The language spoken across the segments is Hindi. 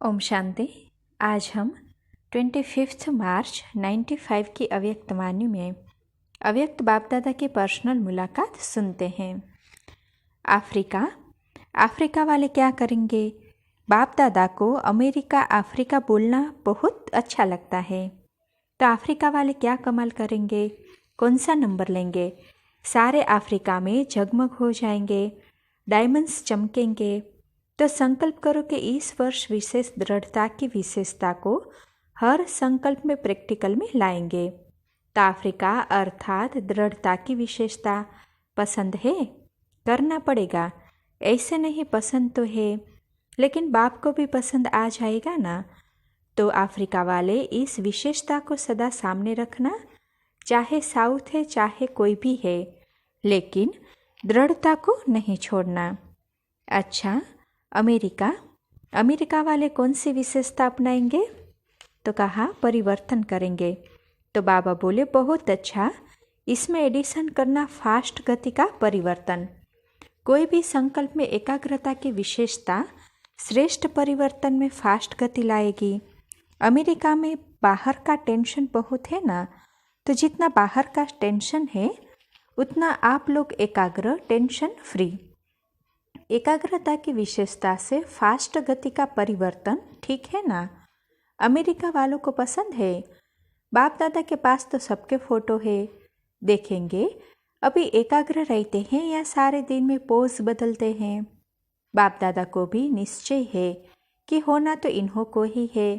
ओम शांति। आज हम 25 मार्च 95 की अव्यक्त वाणी में अव्यक्त बाप दादा की पर्सनल मुलाकात सुनते हैं। अफ्रीका वाले क्या करेंगे? बाप दादा को अमेरिका अफ्रीका बोलना बहुत अच्छा लगता है। तो अफ्रीका वाले क्या कमाल करेंगे? कौन सा नंबर लेंगे? सारे अफ्रीका में जगमग हो जाएंगे, डायमंड्स चमकेंगे। तो संकल्प करो कि इस वर्ष विशेष दृढ़ता की विशेषता को हर संकल्प में प्रैक्टिकल में लाएंगे। तो अफ्रीका अर्थात दृढ़ता की विशेषता पसंद है, करना पड़ेगा। ऐसे नहीं पसंद तो है, लेकिन बाप को भी पसंद आ जाएगा ना। तो अफ्रीका वाले इस विशेषता को सदा सामने रखना, चाहे साउथ है चाहे कोई भी है, लेकिन दृढ़ता को नहीं छोड़ना। अच्छा, अमेरिका वाले कौन सी विशेषता अपनाएंगे? तो कहा परिवर्तन करेंगे। तो बाबा बोले बहुत अच्छा, इसमें एडिशन करना फास्ट गति का परिवर्तन। कोई भी संकल्प में एकाग्रता की विशेषता श्रेष्ठ परिवर्तन में फास्ट गति लाएगी। अमेरिका में बाहर का टेंशन बहुत है ना, तो जितना बाहर का टेंशन है उतना आप लोग एकाग्र, टेंशन फ्री। एकाग्रता की विशेषता से फास्ट गति का परिवर्तन, ठीक है ना? अमेरिका वालों को पसंद है। बाप दादा के पास तो सबके फोटो है, देखेंगे अभी एकाग्र रहते हैं या सारे दिन में पोज बदलते हैं। बाप दादा को भी निश्चय है कि होना तो इन्हों को ही है,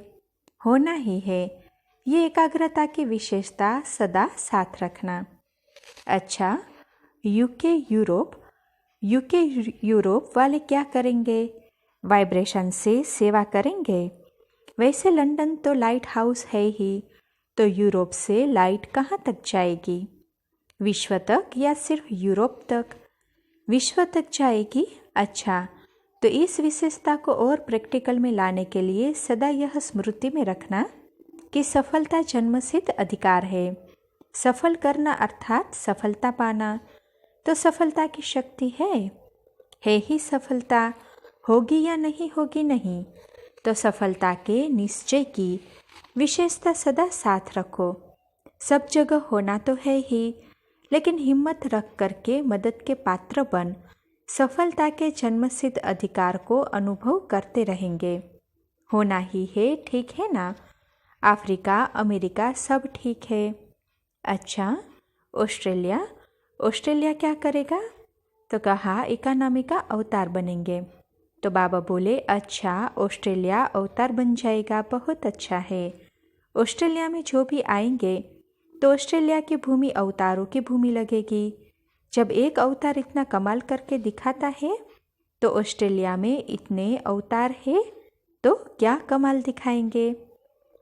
होना ही है। ये एकाग्रता की विशेषता सदा साथ रखना। अच्छा, यूरोप वाले क्या करेंगे? वाइब्रेशन से सेवा करेंगे। वैसे लंदन तो लाइट हाउस है ही, तो यूरोप से लाइट कहाँ तक जाएगी? विश्व तक या सिर्फ यूरोप तक? विश्व तक जाएगी। अच्छा, तो इस विशेषता को और प्रैक्टिकल में लाने के लिए सदा यह स्मृति में रखना कि सफलता जन्मसिद्ध अधिकार है। सफल करना अर्थात सफलता पाना। तो सफलता की शक्ति है ही सफलता, होगी या नहीं होगी नहीं। तो सफलता के निश्चय की विशेषता सदा साथ रखो। सब जगह होना तो है ही, लेकिन हिम्मत रख करके मदद के पात्र बन सफलता के जन्मसिद्ध अधिकार को अनुभव करते रहेंगे। होना ही है, ठीक है ना? अफ्रीका, अमेरिका सब ठीक है। अच्छा, ऑस्ट्रेलिया क्या करेगा? तो कहा इकोनॉमी का अवतार बनेंगे। तो बाबा बोले अच्छा, ऑस्ट्रेलिया अवतार बन जाएगा, बहुत अच्छा है। ऑस्ट्रेलिया में जो भी आएंगे तो ऑस्ट्रेलिया की भूमि अवतारों की भूमि लगेगी। जब एक अवतार इतना कमाल करके दिखाता है तो ऑस्ट्रेलिया में इतने अवतार है तो क्या कमाल दिखाएंगे।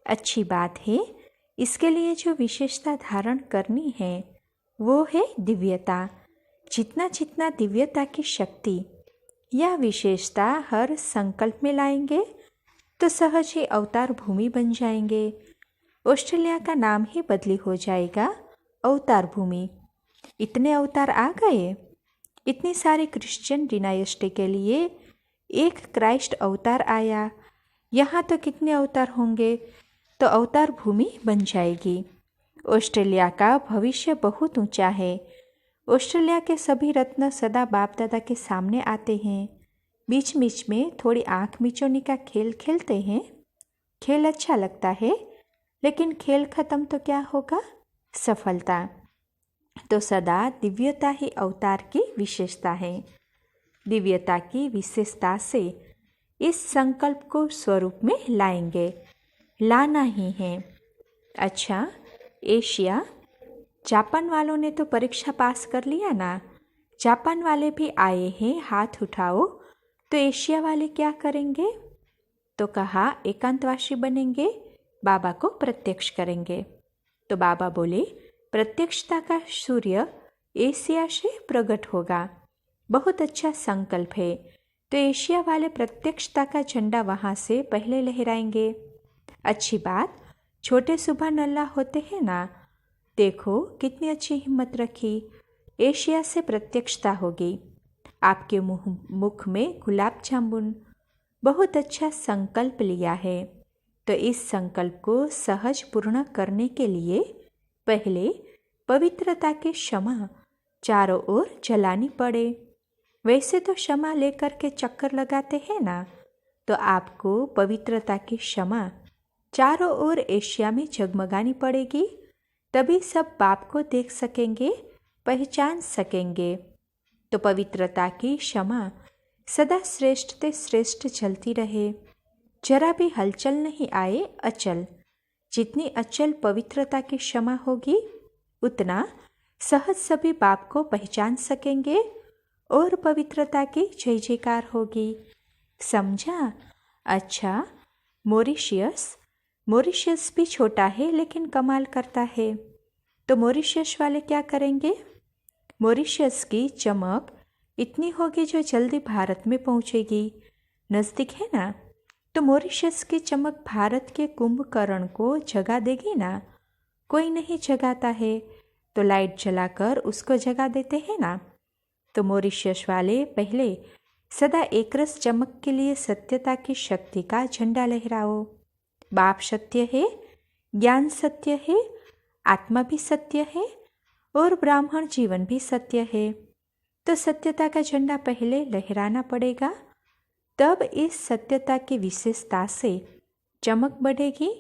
अच्छी बात है। इसके लिए जो विशेषता धारण करनी है वो है दिव्यता। जितना दिव्यता की शक्ति या विशेषता हर संकल्प में लाएंगे तो सहज ही अवतार भूमि बन जाएंगे। ऑस्ट्रेलिया का नाम ही बदली हो जाएगा अवतार भूमि। इतने अवतार आ गए। इतनी सारी क्रिश्चियन डिनाइस्टी के लिए एक क्राइस्ट अवतार आया। यहाँ तो कितने अवतार होंगे? तो अवतार भूमि बन जाएगी। ऑस्ट्रेलिया का भविष्य बहुत ऊंचा है। ऑस्ट्रेलिया के सभी रत्न सदा बाप दादा के सामने आते हैं। बीच बीच में थोड़ी आंख मिचौनी का खेल खेलते हैं। खेल अच्छा लगता है, लेकिन खेल खत्म तो क्या होगा? सफलता। तो सदा दिव्यता ही अवतार की विशेषता है। दिव्यता की विशेषता से इस संकल्प को स्वरूप में लाएंगे, लाना ही है। अच्छा, एशिया, जापान वालों ने तो परीक्षा पास कर लिया ना। जापान वाले भी आए हैं, हाथ उठाओ। तो एशिया वाले क्या करेंगे? तो कहा एकांतवासी बनेंगे, बाबा को प्रत्यक्ष करेंगे। तो बाबा बोले प्रत्यक्षता का सूर्य एशिया से प्रकट होगा। बहुत अच्छा संकल्प है। तो एशिया वाले प्रत्यक्षता का झंडा वहाँ से पहले लहराएंगे। अच्छी बात। छोटे सुबह नल्ला होते हैं ना, देखो कितनी अच्छी हिम्मत रखी। एशिया से प्रत्यक्षता होगी। आपके मुख में गुलाब जामुन, बहुत अच्छा संकल्प लिया है। तो इस संकल्प को सहज पूर्ण करने के लिए पहले पवित्रता की क्षमा चारों ओर जलानी पड़े। वैसे तो क्षमा लेकर के चक्कर लगाते हैं ना, तो आपको पवित्रता की क्षमा चारों ओर एशिया में जगमगानी पड़ेगी, तभी सब पाप को देख सकेंगे, पहचान सकेंगे। तो पवित्रता की क्षमा सदा श्रेष्ठ ते श्रेष्ठ चलती रहे, जरा भी हलचल नहीं आए, अचल। जितनी अचल पवित्रता की क्षमा होगी उतना सहज सभी पाप को पहचान सकेंगे और पवित्रता की जय जयकार होगी। समझा? अच्छा, मॉरिशस भी छोटा है लेकिन कमाल करता है। तो मॉरिशस वाले क्या करेंगे? मॉरिशस की चमक इतनी होगी जो जल्दी भारत में पहुंचेगी। नज़दीक है ना, तो मॉरिशस की चमक भारत के कुंभकर्ण को जगा देगी ना। कोई नहीं जगाता है तो लाइट जलाकर उसको जगा देते हैं ना। तो मॉरिशस वाले पहले सदा एकरस चमक के लिए सत्यता की शक्ति का झंडा लहराओ। बाप सत्य है, ज्ञान सत्य है, आत्मा भी सत्य है और ब्राह्मण जीवन भी सत्य है। तो सत्यता का झंडा पहले लहराना पड़ेगा, तब इस सत्यता की विशेषता से चमक बढ़ेगी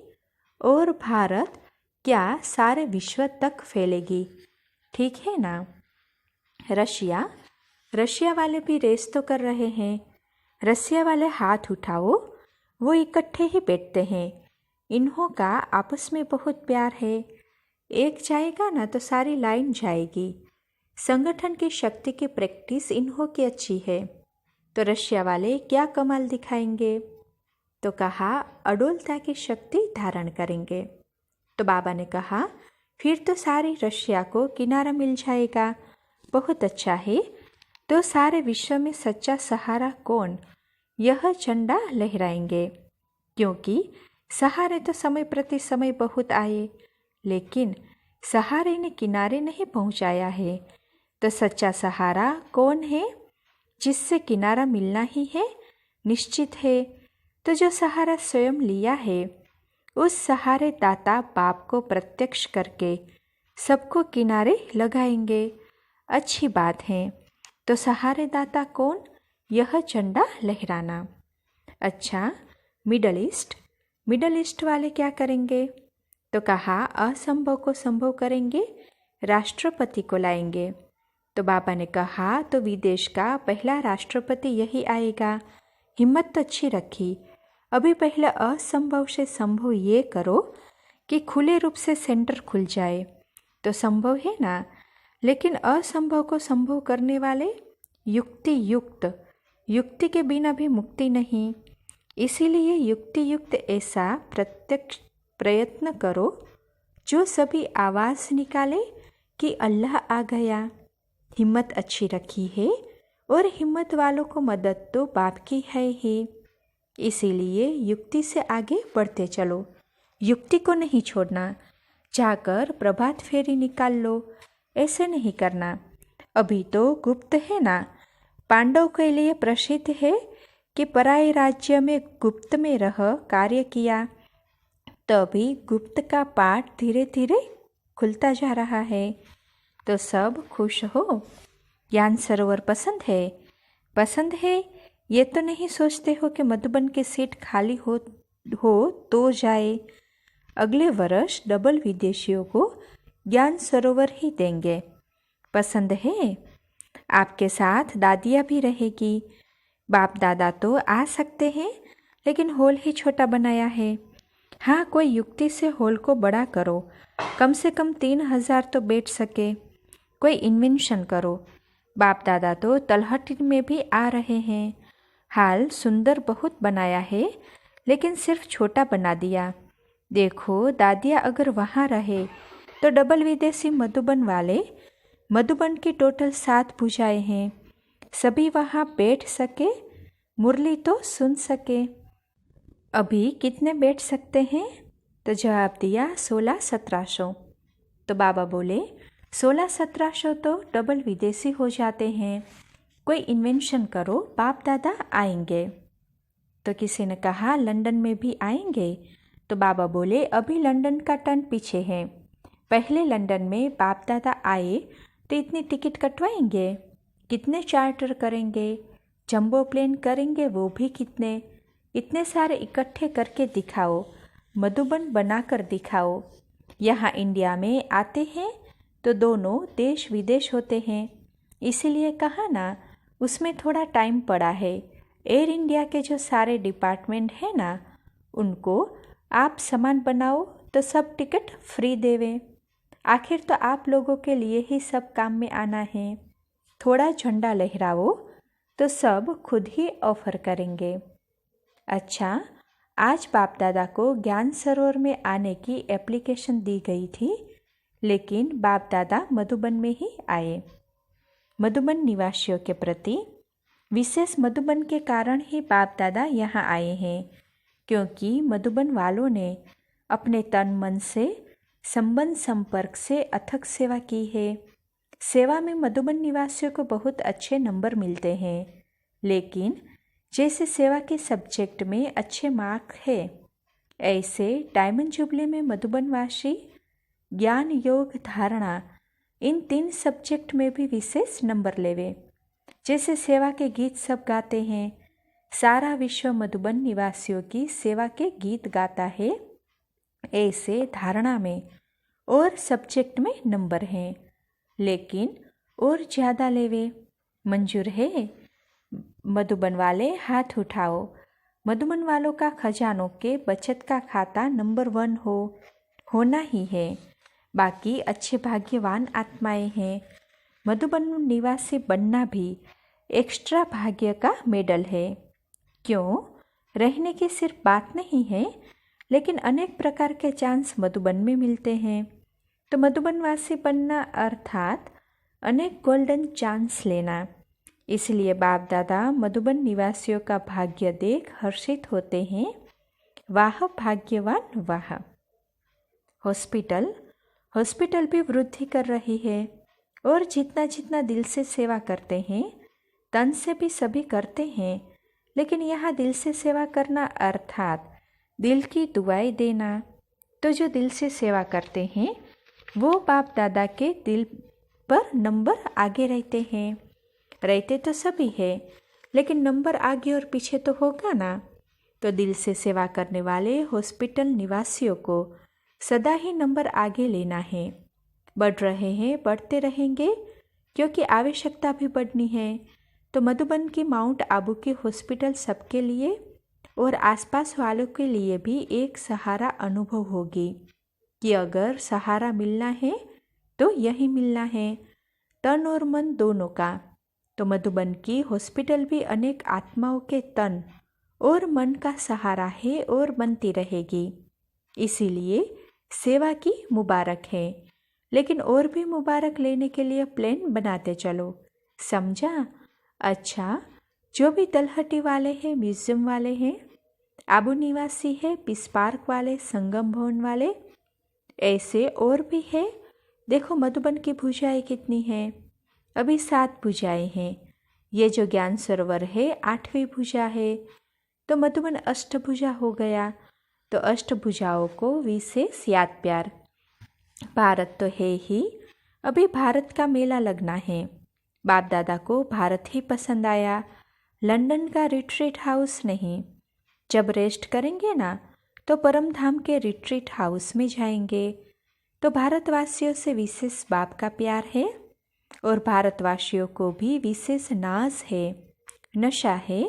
और भारत क्या सारे विश्व तक फैलेगी। ठीक है ना? रशिया वाले भी रेस तो कर रहे हैं। रसिया वाले हाथ उठाओ, वो इकट्ठे ही बैठते हैं। इन्हों का आपस में बहुत प्यार है। एक जाएगा ना तो सारी लाइन जाएगी। संगठन की शक्ति की प्रैक्टिस इन्हों की अच्छी है। तो रशिया वाले क्या कमाल दिखाएंगे? तो कहा अडोलता की शक्ति धारण करेंगे। तो बाबा ने कहा फिर तो सारी रशिया को किनारा मिल जाएगा। बहुत अच्छा है। तो सारे विश्व में सच्चा सहारा कौन? यह झंडा लहराएंगे, क्योंकि सहारे तो समय प्रति समय बहुत आए, लेकिन सहारे ने किनारे नहीं पहुंचाया है। तो सच्चा सहारा कौन है? जिससे किनारा मिलना ही है, निश्चित है। तो जो सहारा स्वयं लिया है, उस सहारे दाता बाप को प्रत्यक्ष करके सबको किनारे लगाएंगे। अच्छी बात है। तो सहारे दाता कौन? यह झंडा लहराना। अच्छा, मिडल ईस्ट वाले क्या करेंगे? तो कहा असंभव को संभव करेंगे, राष्ट्रपति को लाएंगे। तो बाबा ने कहा तो विदेश का पहला राष्ट्रपति यही आएगा। हिम्मत तो अच्छी रखी। अभी पहले असंभव से संभव ये करो कि खुले रूप से सेंटर खुल जाए, तो संभव है ना। लेकिन असंभव को संभव करने वाले युक्ति के बिना भी मुक्ति नहीं। इसीलिए युक्ति युक्त ऐसा प्रत्यक्ष प्रयत्न करो जो सभी आवाज़ निकाले कि अल्लाह आ गया। हिम्मत अच्छी रखी है और हिम्मत वालों को मदद तो बाप की है ही। इसीलिए युक्ति से आगे बढ़ते चलो, युक्ति को नहीं छोड़ना। जाकर प्रभात फेरी निकाल लो, ऐसे नहीं करना। अभी तो गुप्त है ना। पांडव के लिए प्रसिद्ध है कि पराये राज्य में गुप्त में रह कार्य किया, तभी गुप्त का पाठ धीरे धीरे खुलता जा रहा है। तो सब खुश हो। ज्ञान सरोवर पसंद है। ये तो नहीं सोचते हो कि मधुबन की सीट खाली हो तो जाए। अगले वर्ष डबल विदेशियों को ज्ञान सरोवर ही देंगे। पसंद है? आपके साथ दादियाँ भी रहेगी। बाप दादा तो आ सकते हैं, लेकिन हॉल ही छोटा बनाया है। हाँ, कोई युक्ति से हॉल को बड़ा करो, कम से कम 3000 तो बैठ सके। कोई इन्वेंशन करो। बाप दादा तो तलहटी में भी आ रहे हैं। हाल सुंदर बहुत बनाया है, लेकिन सिर्फ छोटा बना दिया। देखो, दादिया अगर वहाँ रहे तो डबल विदेशी मधुबन वाले, मधुबन की टोटल 7 भुजाएं हैं। सभी वहाँ बैठ सके, मुरली तो सुन सके। अभी कितने बैठ सकते हैं? तो जवाब दिया 1600-1700। तो बाबा बोले 1600-1700 तो डबल विदेशी हो जाते हैं। कोई इन्वेंशन करो, बाप दादा आएंगे। तो किसी ने कहा लंदन में भी आएंगे? तो बाबा बोले अभी लंदन का टर्न पीछे है, पहले लंदन में बाप दादा आए तो इतनी टिकट कटवाएंगे, कितने चार्टर करेंगे, जंबो प्लेन करेंगे वो भी कितने, इतने सारे इकट्ठे करके दिखाओ, मधुबन बनाकर दिखाओ। यहाँ इंडिया में आते हैं तो दोनों देश विदेश होते हैं, इसीलिए कहा ना उसमें थोड़ा टाइम पड़ा है। एयर इंडिया के जो सारे डिपार्टमेंट हैं ना उनको आप सामान बनाओ तो सब टिकट फ्री देवे। आखिर तो आप लोगों के लिए ही सब काम में आना है, थोड़ा झंडा लहराओ तो सब खुद ही ऑफर करेंगे। अच्छा, आज बाप दादा को ज्ञान सरोवर में आने की एप्लीकेशन दी गई थी, लेकिन बाप दादा मधुबन में ही आए। मधुबन निवासियों के प्रति विशेष मधुबन के कारण ही बाप दादा यहाँ आए हैं, क्योंकि मधुबन वालों ने अपने तन मन से संबंध संपर्क से अथक सेवा की है। सेवा में मधुबन निवासियों को बहुत अच्छे नंबर मिलते हैं, लेकिन जैसे सेवा के सब्जेक्ट में अच्छे मार्क है, ऐसे डायमंड जुबली में मधुबनवासी ज्ञान योग धारणा इन 3 सब्जेक्ट में भी विशेष नंबर लेवे। जैसे सेवा के गीत सब गाते हैं, सारा विश्व मधुबन निवासियों की सेवा के गीत गाता है, ऐसे धारणा में और सब्जेक्ट में नंबर हैं, लेकिन और ज़्यादा लेवे। मंजूर है? मधुबन वाले हाथ उठाओ। मधुबन वालों का खजानों के बचत का खाता नंबर 1 होना ही है। बाकी अच्छे भाग्यवान आत्माएं हैं। मधुबन निवासी बनना भी एक्स्ट्रा भाग्य का मेडल है। क्यों? रहने की सिर्फ बात नहीं है, लेकिन अनेक प्रकार के चांस मधुबन में मिलते हैं। तो मधुबनवासी बनना अर्थात अनेक गोल्डन चांस लेना। इसलिए बाप दादा मधुबन निवासियों का भाग्य देख हर्षित होते हैं। वाह भाग्यवान वाह। हॉस्पिटल भी वृद्धि कर रही है, और जितना जितना दिल से सेवा करते हैं, तन से भी सभी करते हैं, लेकिन यहाँ दिल से सेवा करना अर्थात दिल की दुआएं देना। तो जो दिल से सेवा करते हैं वो बाप दादा के दिल पर नंबर आगे रहते तो सभी है, लेकिन नंबर आगे और पीछे तो होगा ना। तो दिल से सेवा करने वाले हॉस्पिटल निवासियों को सदा ही नंबर आगे लेना है। बढ़ रहे हैं, बढ़ते रहेंगे, क्योंकि आवश्यकता भी बढ़नी है। तो मधुबन की माउंट आबू की हॉस्पिटल सबके लिए और आसपास वालों के लिए भी एक सहारा अनुभव होगी कि अगर सहारा मिलना है तो यही मिलना है, तन और मन दोनों का। तो मधुबन की हॉस्पिटल भी अनेक आत्माओं के तन और मन का सहारा है और बनती रहेगी। इसीलिए सेवा की मुबारक है, लेकिन और भी मुबारक लेने के लिए प्लान बनाते चलो, समझा? अच्छा, जो भी तलहटी वाले हैं, म्यूजियम वाले हैं, आबू निवासी है, पीस पार्क वाले, संगम भवन वाले, ऐसे और भी है। देखो मधुबन की भुजाएं कितनी हैं। अभी 7 भुजाएं हैं। ये जो ज्ञान सरोवर है 8वीं भुजा है, तो मधुबन अष्टभुजा हो गया। तो अष्टभुजाओं को विशेष याद प्यार। भारत तो है ही, अभी भारत का मेला लगना है। बाप दादा को भारत ही पसंद आया, लंदन का रिट्रीट हाउस नहीं। जब रेस्ट करेंगे ना तो परम धाम के रिट्रीट हाउस में जाएंगे। तो भारतवासियों से विशेष बाप का प्यार है, और भारतवासियों को भी विशेष नाज है, नशा है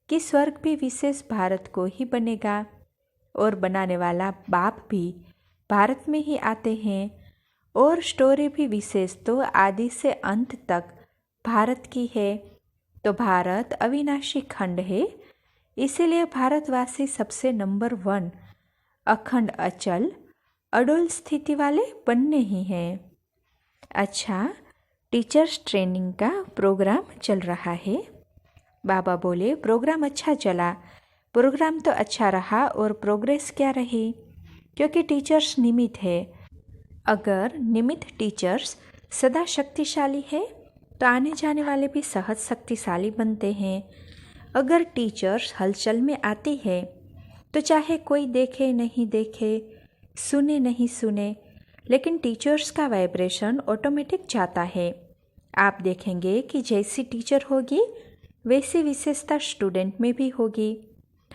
कि स्वर्ग भी विशेष भारत को ही बनेगा, और बनाने वाला बाप भी भारत में ही आते हैं, और स्टोरी भी विशेष तो आदि से अंत तक भारत की है। तो भारत अविनाशी खंड है, इसीलिए भारतवासी सबसे नंबर 1 अखंड अचल अडोल स्थिति वाले बनने ही हैं। अच्छा, टीचर्स ट्रेनिंग का प्रोग्राम चल रहा है। बाबा बोले प्रोग्राम अच्छा चला। प्रोग्राम तो अच्छा रहा, और प्रोग्रेस क्या रही, क्योंकि टीचर्स निमित्त है। अगर निमित्त टीचर्स सदा शक्तिशाली है तो आने जाने वाले भी सहज शक्तिशाली बनते हैं। अगर टीचर्स हलचल में आती है तो चाहे कोई देखे नहीं देखे, सुने नहीं सुने, लेकिन टीचर्स का वाइब्रेशन ऑटोमेटिक जाता है। आप देखेंगे कि जैसी टीचर होगी वैसी विशेषता स्टूडेंट में भी होगी।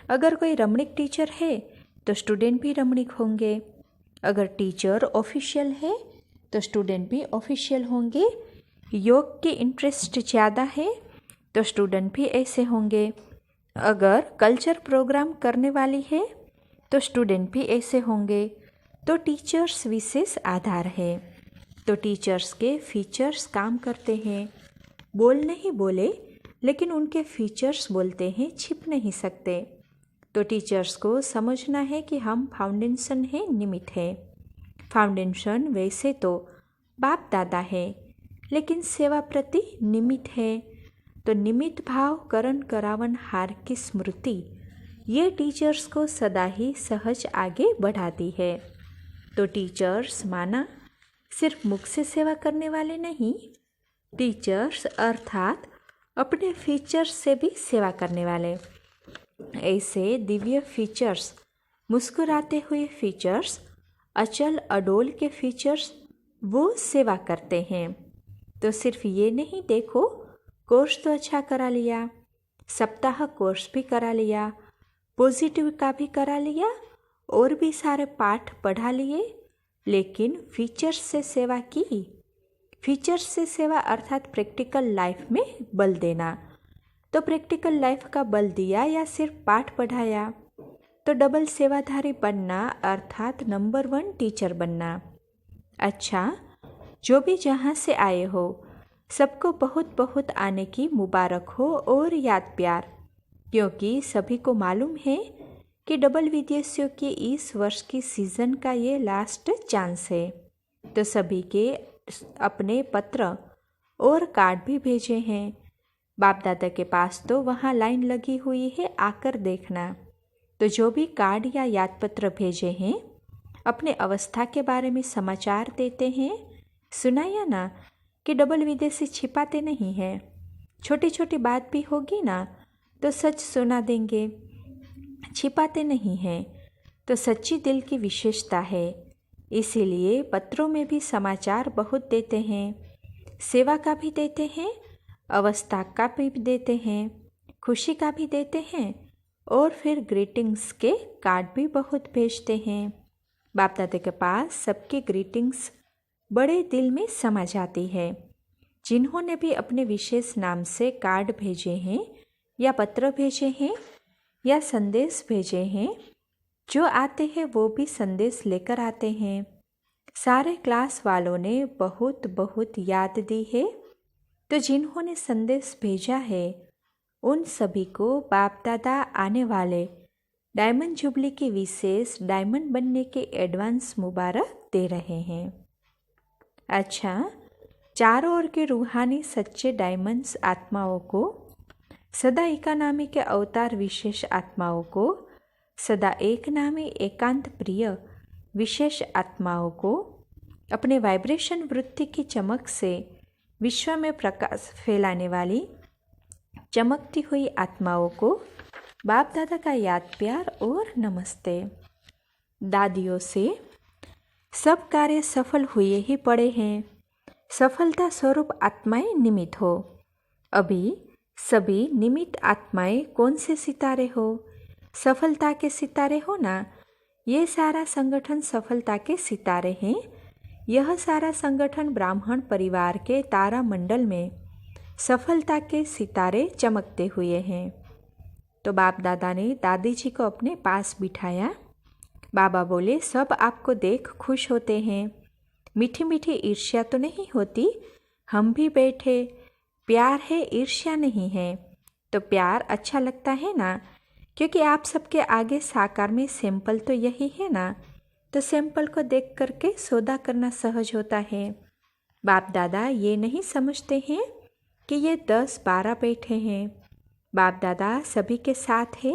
अगर कोई रमणीक टीचर है तो स्टूडेंट भी रमणीक होंगे। अगर टीचर ऑफिशियल है तो स्टूडेंट भी ऑफिशियल होंगे। योग के इंटरेस्ट ज़्यादा है तो स्टूडेंट भी ऐसे होंगे। अगर कल्चर प्रोग्राम करने वाली है तो स्टूडेंट भी ऐसे होंगे। तो टीचर्स विशेष आधार है। तो टीचर्स के फीचर्स काम करते हैं। बोल नहीं बोले लेकिन उनके फीचर्स बोलते हैं, छिप नहीं सकते। तो टीचर्स को समझना है कि हम फाउंडेशन है, निमित्त है। फाउंडेशन वैसे तो बाप दादा है लेकिन सेवा प्रति निमित्त है। तो निमित्त भाव करण करावन हार की स्मृति ये टीचर्स को सदा ही सहज आगे बढ़ाती है। तो टीचर्स माना सिर्फ मुख से सेवा करने वाले नहीं, टीचर्स अर्थात अपने फीचर्स से भी सेवा करने वाले। ऐसे दिव्य फीचर्स, मुस्कुराते हुए फीचर्स, अचल अडोल के फीचर्स वो सेवा करते हैं। तो सिर्फ ये नहीं देखो कोर्स तो अच्छा करा लिया, सप्ताह कोर्स भी करा लिया, पॉजिटिव का भी करा लिया और भी सारे पाठ पढ़ा लिए, लेकिन फीचर्स से सेवा की। फीचर्स से सेवा अर्थात प्रैक्टिकल लाइफ में बल देना। तो प्रैक्टिकल लाइफ का बल दिया या सिर्फ पाठ पढ़ाया? तो डबल सेवाधारी बनना अर्थात नंबर 1 टीचर बनना। अच्छा, जो भी जहाँ से आए हो सबको बहुत बहुत आने की मुबारक हो और याद प्यार, क्योंकि सभी को मालूम है कि डबल विदेशियों के इस वर्ष की सीज़न का ये लास्ट चांस है। तो सभी के अपने पत्र और कार्ड भी भेजे हैं। बाप दादा के पास तो वहाँ लाइन लगी हुई है, आकर देखना। तो जो भी कार्ड या याद पत्र भेजे हैं अपने अवस्था के बारे में समाचार देते हैं। सुनाया ना कि डबल विदेशी छिपाते नहीं हैं। छोटी छोटी बात भी होगी ना तो सच सुना देंगे, छिपाते नहीं हैं। तो सच्ची दिल की विशेषता है। इसीलिए पत्रों में भी समाचार बहुत देते हैं, सेवा का भी देते हैं, अवस्था का भी देते हैं, खुशी का भी देते हैं और फिर ग्रीटिंग्स के कार्ड भी बहुत भेजते हैं। बाप दादा के पास सबकी ग्रीटिंग्स बड़े दिल में समा जाती है। जिन्होंने भी अपने विशेष नाम से कार्ड भेजे हैं या पत्र भेजे हैं या संदेश भेजे हैं, जो आते हैं वो भी संदेश लेकर आते हैं। सारे क्लास वालों ने बहुत बहुत याद दी है। तो जिन्होंने संदेश भेजा है उन सभी को बाप दादा आने वाले डायमंड जुबली की विशेष डायमंड बनने के एडवांस मुबारक दे रहे हैं। अच्छा, चारों ओर के रूहानी सच्चे डायमंड्स आत्माओं को, सदा एकानामी के अवतार विशेष आत्माओं को, सदा एक नामी एकांत प्रिय विशेष आत्माओं को, अपने वाइब्रेशन वृत्ति की चमक से विश्व में प्रकाश फैलाने वाली चमकती हुई आत्माओं को बाप दादा का याद प्यार और नमस्ते। दादियों से सब कार्य सफल हुए ही पड़े हैं। सफलता स्वरूप आत्माएं निमित्त हो। अभी सभी निमित्त आत्माएं कौन से सितारे हो? सफलता के सितारे हो ना। ये सारा संगठन सफलता के सितारे हैं। यह सारा संगठन ब्राह्मण परिवार के तारा मंडल में सफलता के सितारे चमकते हुए हैं। तो बाप दादा ने दादी जी को अपने पास बिठाया। बाबा बोले, सब आपको देख खुश होते हैं। मीठी मीठी ईर्ष्या तो नहीं होती। हम भी बैठे, प्यार है, ईर्ष्या नहीं है। तो प्यार अच्छा लगता है ना, क्योंकि आप सबके आगे साकार में सैंपल तो यही है ना। तो सैंपल को देख करके सौदा करना सहज होता है। बाप दादा ये नहीं समझते हैं कि ये 10-12 बैठे हैं। बाप दादा सभी के साथ है,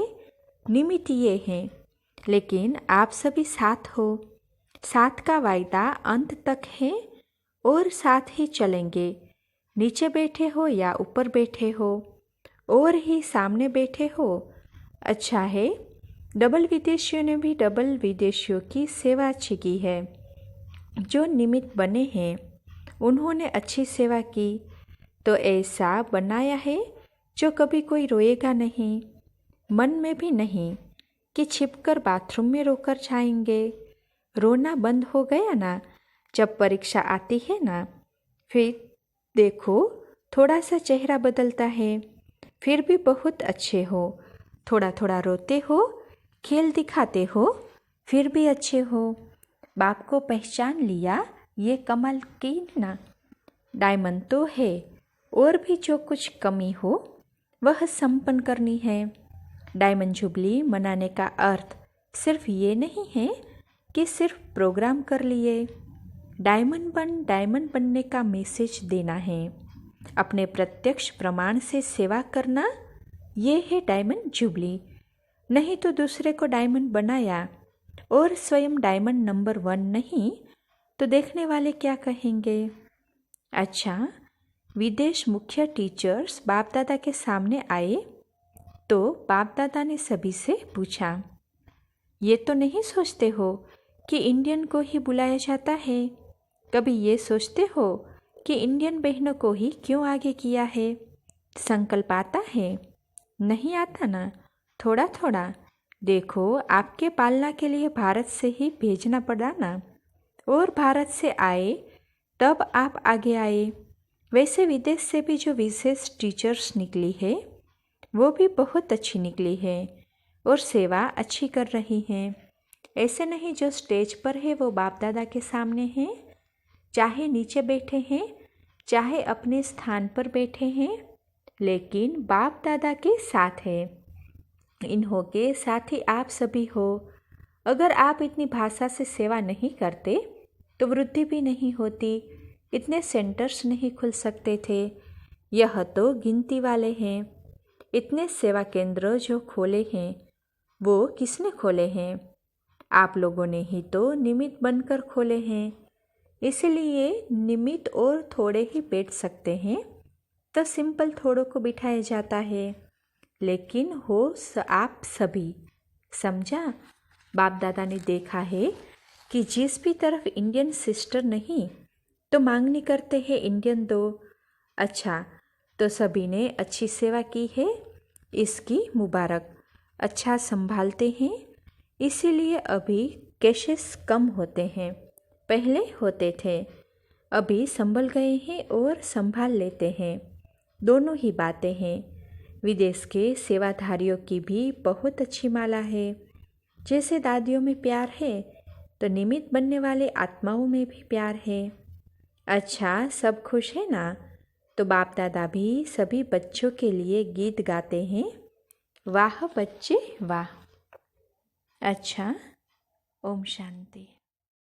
निमित्त ये हैं, लेकिन आप सभी साथ हो। साथ का वायदा अंत तक है और साथ ही चलेंगे। नीचे बैठे हो या ऊपर बैठे हो, और ही सामने बैठे हो। अच्छा है, डबल विदेशियों ने भी डबल विदेशियों की सेवा अच्छी की है। जो निमित्त बने हैं उन्होंने अच्छी सेवा की, तो ऐसा बनाया है जो कभी कोई रोएगा नहीं, मन में भी नहीं कि छिपकर बाथरूम में रोकर जाएंगे। रोना बंद हो गया ना जब परीक्षा आती है ना, फिर देखो थोड़ा सा चेहरा बदलता है, फिर भी बहुत अच्छे हो। थोड़ा थोड़ा रोते हो, खेल दिखाते हो, फिर भी अच्छे हो। बाप को पहचान लिया, ये कमाल की ना। डायमंड तो है, और भी जो कुछ कमी हो वह संपन्न करनी है। डायमंड जुबली मनाने का अर्थ सिर्फ ये नहीं है कि सिर्फ प्रोग्राम कर लिए। डायमंड बनने का मैसेज देना है, अपने प्रत्यक्ष प्रमाण से सेवा करना, ये है डायमंड जुबली। नहीं तो दूसरे को डायमंड बनाया और स्वयं डायमंड नंबर 1 नहीं, तो देखने वाले क्या कहेंगे। अच्छा, विदेश मुख्य टीचर्स बाप दादा के सामने आए तो बाप दादा ने सभी से पूछा, ये तो नहीं सोचते हो कि इंडियन को ही बुलाया जाता है? कभी ये सोचते हो कि इंडियन बहनों को ही क्यों आगे किया है? संकल्प आता है? नहीं आता ना, थोड़ा थोड़ा। देखो, आपके पालना के लिए भारत से ही भेजना पड़ा ना, और भारत से आए तब आप आगे आए। वैसे विदेश से भी जो विशेष टीचर्स निकली है वो भी बहुत अच्छी निकली है और सेवा अच्छी कर रही हैं। ऐसे नहीं जो स्टेज पर है वो बाप दादा के सामने हैं, चाहे नीचे बैठे हैं चाहे अपने स्थान पर बैठे हैं, लेकिन बाप दादा के साथ है। इन्हों के साथ ही आप सभी हो। अगर आप इतनी भाषा से सेवा नहीं करते तो वृद्धि भी नहीं होती, इतने सेंटर्स नहीं खुल सकते थे। यह तो गिनती वाले हैं। इतने सेवा केंद्र जो खोले हैं वो किसने खोले हैं? आप लोगों ने ही तो निमित्त बनकर खोले हैं। इसलिए निमित्त और थोड़े ही बैठ सकते हैं, तो सिंपल थोड़ों को बिठाया जाता है, लेकिन हो आप सभी। समझा? बाप दादा ने देखा है कि जिस भी तरफ इंडियन सिस्टर नहीं तो मांगनी करते हैं इंडियन दो। अच्छा, तो सभी ने अच्छी सेवा की है, इसकी मुबारक। अच्छा संभालते हैं, इसीलिए अभी केसेस कम होते हैं, पहले होते थे। अभी संभल गए हैं और संभाल लेते हैं, दोनों ही बातें हैं। विदेश के सेवाधारियों की भी बहुत अच्छी माला है। जैसे दादियों में प्यार है तो निमित्त बनने वाले आत्माओं में भी प्यार है। अच्छा, सब खुश है ना? तो बाप दादा भी सभी बच्चों के लिए गीत गाते हैं, वाह बच्चे वाह। अच्छा, ओम शांति।